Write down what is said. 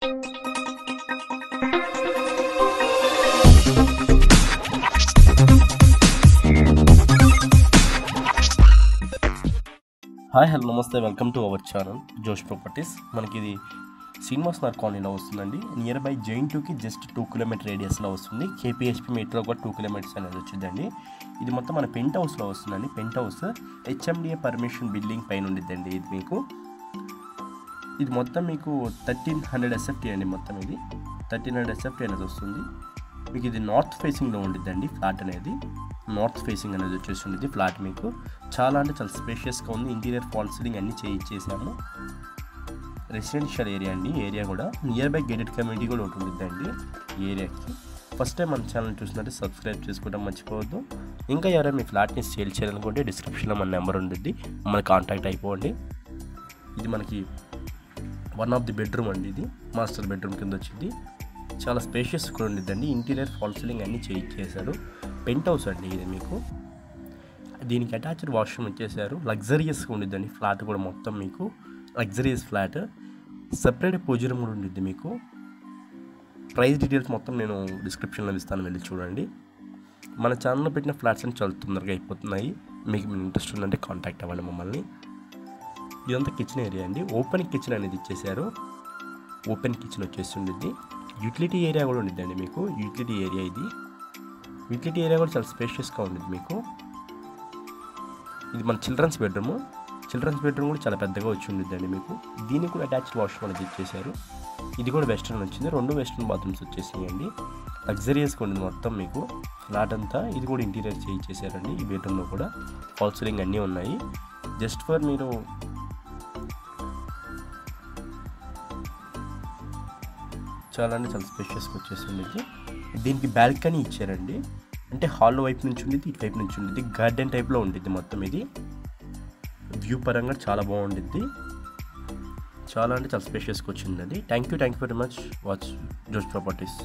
Hi hello నమస్తే, welcome to our channel జోష్ properties. మనకి ఇది శ్రీనివాస్ నగర్ కాలనీలో వస్తుందండి. నియర్ బై జైన్ 2కి జస్ట్ 2 కిలోమీటర్ రేడియస్లో వస్తుంది. కేపీహెచ్పీ మెట్రో కూడా 2 కిలోమీటర్స్ అనేది వచ్చిందండి. ఇది మొత్తం మన పెంట్ హౌస్లో వస్తుందండి. Penthouse HMDA permission building పైన ఉండిద్దండి. ఇది మొత్తం మీకు 1300 SFT అండి. మొత్తం ఇది 1300 SFT అనేది వస్తుంది. మీకు ఇది నార్త్ ఫేసింగ్లో ఉండిద్దండి. ఫ్లాట్ అనేది నార్త్ ఫేసింగ్ అనేది వచ్చేసి ఉండిద్ది. ఫ్లాట్ మీకు చాలా అంటే చాలా స్పేషియస్గా ఉంది. ఇంటీరియర్ ఫాల్ సీలింగ్ అన్నీ చేయించేసాము. రెసిడెన్షియల్ ఏరియా అండి. ఏరియా కూడా నియర్ బై గేటెడ్ కమ్యూనిటీ కూడా ఉంటుందండి ఈ ఏరియాకి. ఫస్ట్ టైం మన ఛానల్ చూసినట్టు సబ్స్క్రైబ్ చేసుకోవడం మర్చిపోవద్దు. ఇంకా ఎవరైనా మీ ఫ్లాట్ని సేల్ చేయాలనుకుంటే డిస్క్రిప్షన్లో మన నెంబర్ ఉంటుంది, మన కాంటాక్ట్ అయిపోండి. ఇది మనకి వన్ ఆఫ్ ది బెడ్రూమ్ అండి. ఇది మాస్టర్ బెడ్రూమ్ కింద వచ్చింది. చాలా స్పేషియస్ కూడా ఉండిద్దండి. ఇంటీరియర్ ఫాల్ సీలింగ్ అన్నీ చేయించేశారు. పెంట్ హౌస్ అండి ఇది మీకు. దీనికి అటాచ్డ్ వాష్రూమ్ ఇచ్చేసారు. లగ్జరియస్గా ఉండిద్దండి ఫ్లాట్ కూడా. మొత్తం మీకు లగ్జరియస్ ఫ్లాట్. సపరేట్ పూజ రూమ్ కూడా ఉండిద్ది మీకు. ప్రైస్ డీటెయిల్స్ మొత్తం నేను డిస్క్రిప్షన్లో ఇస్తాను, వెళ్ళి చూడండి. మన ఛానల్లో పెట్టిన ఫ్లాట్స్ అన్ని చాలా తొందరగా అయిపోతున్నాయి. మీకు ఇంట్రెస్ట్ ఉందంటే కాంటాక్ట్ అవ్వండి మమ్మల్ని. ఇదంతా కిచెన్ ఏరియా అండి. ఓపెన్ కిచెన్ అనేది ఇచ్చేసారు. ఓపెన్ కిచెన్ వచ్చేసి ఉండిద్ది. యూటిలిటీ ఏరియా కూడా ఉండిద్దండి మీకు. యూటిలిటీ ఏరియా ఇది. యూటిలిటీ ఏరియా కూడా చాలా స్పేషియస్గా ఉండిద్ది మీకు. ఇది మన చిల్డ్రన్స్ బెడ్రూమ్. చిల్డ్రన్స్ బెడ్రూమ్ కూడా చాలా పెద్దగా వచ్చి ఉండిద్దండి మీకు. దీనికి కూడా అటాచ్డ్ వాష్రూమ్ అనేది ఇచ్చేసారు. ఇది కూడా వెస్ట్రన్ వచ్చింది. 2 వెస్ట్రన్ బాత్రూమ్స్ వచ్చేసినాయండి. లగ్జరియస్గా ఉండింది మొత్తం మీకు ఫ్లాట్ అంతా. ఇది కూడా ఇంటీరియర్ చేయించేసారండి. ఈ బెడ్రూమ్లో కూడా ఫాల్ సీలింగ్ అన్నీ ఉన్నాయి. జస్ట్ ఫర్ మీరు చాలా అంటే చాలా స్పేషియస్గా వచ్చేసింది. దీనికి బాల్కనీ ఇచ్చారండి. అంటే హాల్ వైపు నుంచి ఉండిద్ది, ఇటు వైపు నుంచి ఉండిద్ది. గార్డెన్ టైప్లో ఉండిద్ది మొత్తం. ఇది వ్యూ పరంగా చాలా బాగుండిద్ది. చాలా అంటే చాలా స్పేషియస్గా వచ్చిందండి. Thank you very much watch జోష్ ప్రాపర్టీస్.